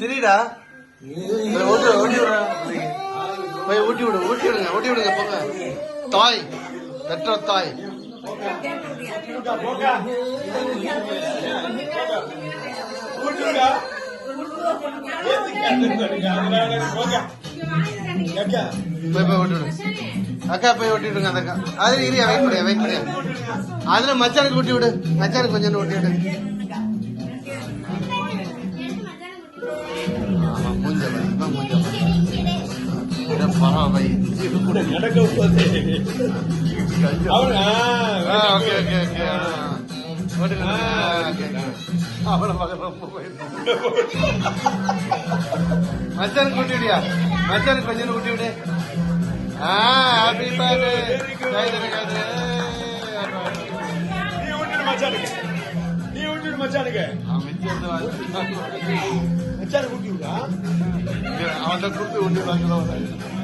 சரிடா ஓட்டி விடுற போய் ஊட்டி விடுங்க போங்க தாய் பெற்ற தாய் அக்கா போய் ஓட்டி விடுங்க அந்த அக்கா அதுல இரியா வெயிட் பண்ணியா அதுல மச்சானுக்கு ஊட்டி விடு மச்சானுக்கு கொஞ்சம் ஊட்டி விடு மச்சானுக்கு ஊட்டி விடியா மச்சானுக்கு கொஞ்சம் ஊட்டி விடு ஹாப்பி பர்த்டே நீ ஊட்டி மச்சானுக்கு அவன் கொடுத்து ஊட்டி வாங்கலாம்